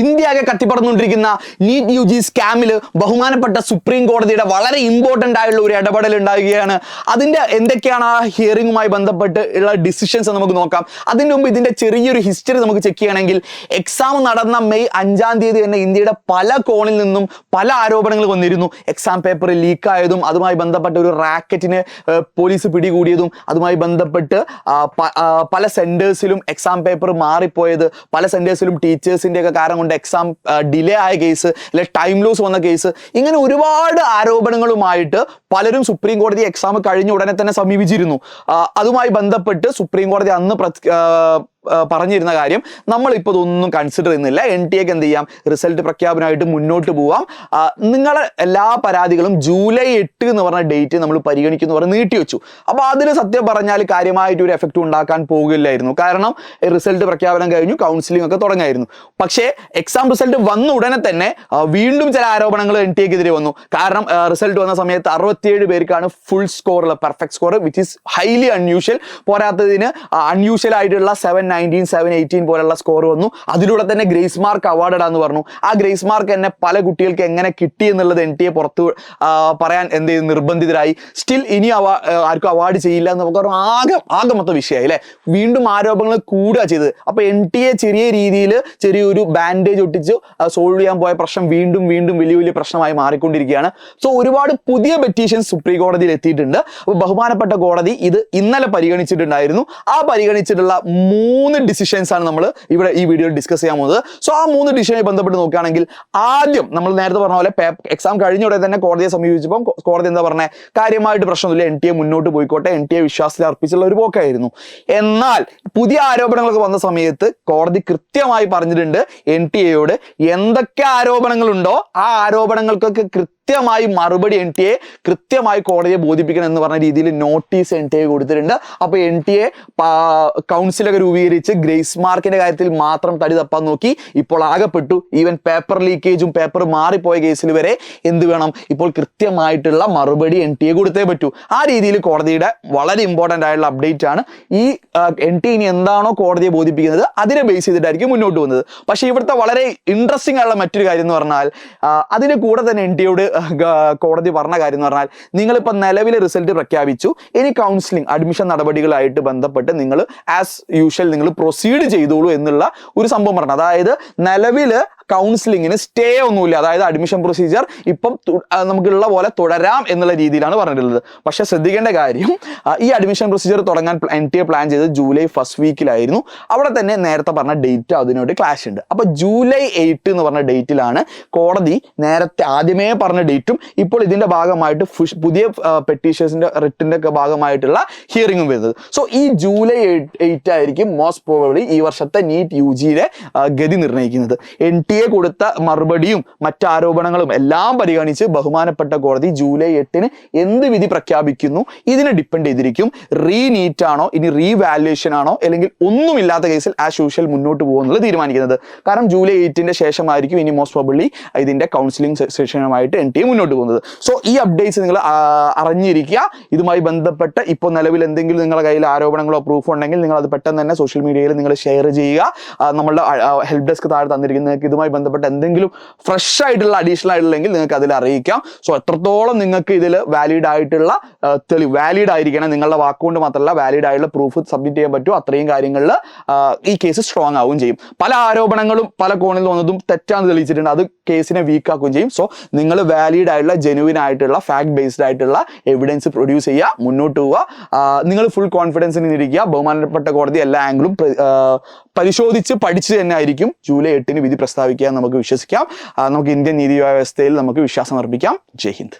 India ആകെ കത്തിപ്പറന്നുകൊണ്ടിരിക്കുന്ന NEET U G സ്കാമിൽ ബഹുമാനപ്പെട്ട supreme കോടതിയുടെ വളരെ ഇമ്പോർട്ടൻ്റ് ആയുള്ള ഒരു ഇടപെടൽ ഉണ്ടാകുകയാണ്. അതിൻ്റെ എന്തൊക്കെയാണ് ആ ഹിയറിംഗുമായി ബന്ധപ്പെട്ട് ഉള്ള ഡിസിഷൻസ് നമുക്ക് നോക്കാം. അതിന് മുമ്പ് ഇതിൻ്റെ ചെറിയൊരു ഹിസ്റ്ററി നമുക്ക് ചെക്ക് ചെയ്യണമെങ്കിൽ എക്സാം നടന്ന മെയ് 5-ാം തീയതി തന്നെ ഇന്ത്യയുടെ പല കോണിൽ നിന്നും പല ആരോപണങ്ങൾ വന്നിരുന്നു. എക്സാം പേപ്പർ ലീക്കായതും അതുമായി ബന്ധപ്പെട്ട ഒരു റാക്കറ്റിന് പോലീസ് പിടികൂടിയതും അതുമായി ബന്ധപ്പെട്ട് പല സെൻറ്റേഴ്സിലും എക്സാം പേപ്പർ മാറിപ്പോയത്, പല സെൻറ്റേഴ്സിലും ടീച്ചേഴ്സിൻ്റെ ഒക്കെ കാരണം കൊണ്ട് എക്സാം ഡിലേ ആയ കേസ്, അല്ലെ ടൈം ലോസ് വന്ന കേസ്, ഇങ്ങനെ ഒരുപാട് ആരോപണങ്ങളുമായിട്ട് പലരും സുപ്രീം കോടതി എക്സാം കഴിഞ്ഞ ഉടനെ തന്നെ സമീപിച്ചിരുന്നു. അതുമായി ബന്ധപ്പെട്ട് സുപ്രീം കോടതി അന്ന് പറഞ്ഞിരുന്ന കാര്യം നമ്മളിപ്പോൾ ഇതൊന്നും കൺസിഡർ ചെയ്യുന്നില്ല, NTA എന്ത് ചെയ്യാം, റിസൾട്ട് പ്രഖ്യാപനമായിട്ട് മുന്നോട്ട് പോവാം, നിങ്ങളെ എല്ലാ പരാതികളും ജൂലൈ 8 എന്ന് പറഞ്ഞ ഡേറ്റ് നമ്മൾ പരിഗണിക്കുന്നു പറഞ്ഞ് നീട്ടിവെച്ചു. അപ്പോൾ അതിൽ സത്യം പറഞ്ഞാൽ കാര്യമായിട്ട് ഒരു എഫക്റ്റ് ഉണ്ടാക്കാൻ പോകില്ലായിരുന്നു. കാരണം റിസൾട്ട് പ്രഖ്യാപനം കഴിഞ്ഞു, കൗൺസിലിംഗ് ഒക്കെ തുടങ്ങായിരുന്നു. പക്ഷേ എക്സാം റിസൾട്ട് വന്ന ഉടനെ തന്നെ വീണ്ടും ചില ആരോപണങ്ങൾ NTA-ക്കെതിരെ വന്നു. കാരണം റിസൾട്ട് വന്ന സമയത്ത് 67 പേർക്കാണ് ഫുൾ സ്കോർ ഉള്ള perfect score, which is highly unusual. പോരാത്തതിന് അൺയൂഷ്വൽ ആയിട്ടുള്ള 719, 718 പോലുള്ള സ്കോർ വന്നു. അതിലൂടെ തന്നെ ഗ്രേസ് മാർക്ക് അവാർഡഡ് ആണെന്ന് പറഞ്ഞു. ആ ഗ്രേസ് മാർക്ക് തന്നെ പല കുട്ടികൾക്ക് എങ്ങനെ കിട്ടി എന്നുള്ളത് NTA പുറത്ത് പറയാൻ എന്ത് ചെയ്തു, നിർബന്ധിതരായി. സ്റ്റിൽ ഇനി ആർക്കും അവാർഡ് ചെയ്യില്ല എന്ന് നമുക്ക് ആകെ മൊത്തം വിഷയമായി അല്ലേ. വീണ്ടും ആരോപണങ്ങൾ കൂടുക ചെയ്തത്. അപ്പോൾ NTA ചെറിയ രീതിയിൽ ചെറിയൊരു ബാൻഡേജ് ഒട്ടിച്ച് സോൾവ് ചെയ്യാൻ പോയ പ്രശ്നം വീണ്ടും വലിയ പ്രശ്നമായി മാറിക്കൊണ്ടിരിക്കുകയാണ്. സോ ഒരുപാട് പുതിയ പെറ്റീഷൻസ് സുപ്രീം കോടതിയിൽ എത്തിയിട്ടുണ്ട്. അപ്പോൾ ബഹുമാനപ്പെട്ട കോടതി ഇത് ഇന്നലെ പരിഗണിച്ചിട്ടുണ്ടായിരുന്നു. ആ പരിഗണിച്ചിട്ടുള്ള 3 ഡിസിഷൻസ് ആണ് നമ്മൾ ഇവിടെ ഈ വീഡിയോയിൽ ഡിസ്കസ് ചെയ്യാൻ പോകുന്നത്. സോ ആ 3 ഡിസിഷനുമായി ബന്ധപ്പെട്ട് നോക്കുകയാണെങ്കിൽ ആദ്യം നമ്മൾ നേരത്തെ പറഞ്ഞ പോലെ എക്സാം കഴിഞ്ഞ ഉടനെ തന്നെ കോടതിയെ സമീപിച്ചപ്പോൾ കോടതി എന്താ പറഞ്ഞത്, കാര്യമായിട്ട് പ്രശ്നമൊന്നുമില്ല, NTA മുന്നോട്ട് പോയിക്കോട്ടെ, NTA വിശ്വാസത്തിൽ അർപ്പിച്ചുള്ള ഒരു പോക്കായിരുന്നു. എന്നാൽ പുതിയ ആരോപണങ്ങളൊക്കെ വന്ന സമയത്ത് കോടതി കൃത്യമായി പറഞ്ഞിട്ടുണ്ട് NTA-യോട് എന്തൊക്കെ ആരോപണങ്ങളുണ്ടോ ആ ആരോപണങ്ങൾക്കൊക്കെ കൃത്യമായി മറുപടി NTA കൃത്യമായി കോടതിയെ ബോധിപ്പിക്കണം എന്ന് പറഞ്ഞ രീതിയിൽ നോട്ടീസ് NTA കൊടുത്തിട്ടുണ്ട്. അപ്പോൾ NTA കൗൺസിലൊക്കെ രൂപീകരിച്ച് ഗ്രേസ് മാർക്കിന്റെ കാര്യത്തിൽ മാത്രം തടി തപ്പാൻ നോക്കി. ഇപ്പോൾ ആകപ്പെട്ടു. ഈവൻ പേപ്പർ ലീക്കേജും പേപ്പർ മാറിപ്പോയ കേസിൽ വരെ എന്ത് വേണം, ഇപ്പോൾ കൃത്യമായിട്ടുള്ള മറുപടി NTA കൊടുത്തേ പറ്റൂ. ആ രീതിയിൽ കോടതിയുടെ വളരെ ഇമ്പോർട്ടൻ്റ് ആയിട്ടുള്ള അപ്ഡേറ്റ് ആണ്. ഈ NTA ഇനി എന്താണോ കോടതിയെ ബോധിപ്പിക്കുന്നത് അതിനെ ബേസ് ചെയ്തിട്ടായിരിക്കും മുന്നോട്ട് പോകുന്നത്. പക്ഷേ ഇവിടുത്തെ വളരെ ഇൻട്രസ്റ്റിംഗ് ആയിട്ടുള്ള മറ്റൊരു കാര്യം എന്ന് പറഞ്ഞാൽ അതിന് കൂടെ തന്നെ NTA-യോട് കോടതി പറഞ്ഞ കാര്യം എന്ന് പറഞ്ഞാൽ, നിങ്ങളിപ്പോൾ നിലവിലെ റിസൾട്ട് പ്രഖ്യാപിച്ചു, ഇനി കൗൺസിലിംഗ് അഡ്മിഷൻ നടപടികളായിട്ട് ബന്ധപ്പെട്ട് നിങ്ങൾ ആസ് യൂഷ്വൽ നിങ്ങൾ പ്രൊസീഡ് ചെയ്തോളൂ എന്നുള്ള ഒരു സംഭവം പറഞ്ഞു. അതായത് നിലവിൽ കൗൺസിലിങ്ങിന് സ്റ്റേ ഒന്നുമില്ല, അതായത് അഡ്മിഷൻ പ്രൊസീജിയർ ഇപ്പം നമുക്കുള്ള പോലെ തുടരാം എന്നുള്ള രീതിയിലാണ് പറഞ്ഞിട്ടുള്ളത്. പക്ഷെ ശ്രദ്ധിക്കേണ്ട കാര്യം, ഈ അഡ്മിഷൻ പ്രൊസീജിയർ തുടങ്ങാൻ NTA പ്ലാൻ ചെയ്തത് ജൂലൈ 1st വീക്കിലായിരുന്നു. അവിടെ തന്നെ നേരത്തെ പറഞ്ഞ ഡേറ്റ് അതിനോട് ക്ലാഷ് ഉണ്ട്. അപ്പോൾ ജൂലൈ 8 എന്ന് പറഞ്ഞ ഡേറ്റിലാണ് കോടതി നേരത്തെ ആദ്യമേ പറഞ്ഞ ഡേറ്റും ഇപ്പോൾ ഇതിന്റെ ഭാഗമായിട്ട് പുതിയ പെറ്റീഷൻസിന്റെ റിട്ടിന്റെ ഒക്കെ ഭാഗമായിട്ടുള്ള ഹിയറിംഗും വരുന്നത്. സോ ഈ ജൂലൈ 8 ആയിരിക്കും മോസ്റ്റ് പ്രോബബ്ലി ഈ വർഷത്തെ നീറ്റ് UG-യുടെ ഗതി നിർണ്ണയിക്കുന്നത്. NTA കൊടുത്ത മറുപടിയും മറ്റ് ആരോപണങ്ങളും എല്ലാം പരിഗണിച്ച് ബഹുമാനപ്പെട്ട കോടതി ജൂലൈ 8-ന് എന്ത് വിധി പ്രഖ്യാപിക്കുന്നു ഇതിനെ ഡിപ്പെൻഡ് ചെയ്തിരിക്കും. നീറ്റ് ആണോ, ഇനി റീവാലുവേഷൻ ആണോ, അല്ലെങ്കിൽ ഒന്നുമില്ലാത്ത കേസിൽ ആസ് യൂഷ്വൽ മുന്നോട്ട് പോകുന്നത് തീരുമാനിക്കുന്നത്. കാരണം ജൂലൈ 8-ന്റെ ശേഷമായിരിക്കും ഇനി മോസ്റ്റ് പ്രോബബ്ലി ഇതിന്റെ കൗൺസിലിംഗ് സെഷനുമായിട്ട് NTA മുന്നോട്ട് പോകുന്നത്. സോ ഈ അപ്ഡേറ്റ്സ് നിങ്ങൾ അറിഞ്ഞിരിക്കുക. ഇതുമായി ബന്ധപ്പെട്ട് ഇപ്പോൾ നിലവിൽ എന്തെങ്കിലും നിങ്ങളുടെ കയ്യിൽ ആരോപണങ്ങളോ പ്രൂഫ് ഉണ്ടെങ്കിൽ നിങ്ങൾ അത് പെട്ടെന്ന് തന്നെ സോഷ്യൽ മീഡിയയിൽ നിങ്ങൾ ഷെയർ ചെയ്യുക. നമ്മളുടെ ഹെൽപ്പ് ഡെസ്ക് താഴെ തന്നിരിക്കുന്നവർക്ക് ഇതുമായി ബന്ധപ്പെട്ട് എന്തെങ്കിലും ഫ്രഷ് ആയിട്ടുള്ള അഡീഷണൽ ആയിട്ടുള്ളെങ്കിൽ നിങ്ങൾക്ക് അതിൽ അറിയിക്കാം. സോ എത്രത്തോളം നിങ്ങൾക്ക് ഇതിൽ വാലിഡ് ആയിട്ടുള്ള തെളിവ്, വാലിഡ് ആയിരിക്കണം, നിങ്ങളുടെ വാക്കുകൊണ്ട് മാത്രമല്ല വാലിഡ് ആയിട്ടുള്ള പ്രൂഫ് സബ്മിറ്റ് ചെയ്യാൻ പറ്റുമോ അത്രയും കാര്യങ്ങളിൽ ഈ കേസ് സ്ട്രോങ് ആവുകയും ചെയ്യും. പല ആരോപണങ്ങളും പല കോണിൽ വന്നതും തെറ്റാന്ന് തെളിയിച്ചിട്ടുണ്ട്, അത് കേസിനെ വീക്ക് ആക്കുകയും ചെയ്യും. സോ നിങ്ങൾ വാലിഡ് ആയിട്ടുള്ള ജെനുവിൻ ആയിട്ടുള്ള ഫാക്ട് ബേസ്ഡ് ആയിട്ടുള്ള എവിഡൻസ് പ്രൊഡ്യൂസ് ചെയ്യുക, മുന്നോട്ട് പോവുക. നിങ്ങൾ ഫുൾ കോൺഫിഡൻസിൽ ഇരിക്കുക. ബഹുമാനപ്പെട്ട കോടതി എല്ലാ ആംഗിളും പരിശോധിച്ച് പഠിച്ച് തന്നെ ആയിരിക്കും ജൂലൈ 8-ന് വിധി പ്രസ്താവിക്കുക. നമുക്ക് വിശ്വസിക്കാം. നമുക്ക് ഇന്ത്യൻ നീതി വ്യവസ്ഥയിൽ നമുക്ക് വിശ്വാസം അർപ്പിക്കാം. ജയ് ഹിന്ദ്.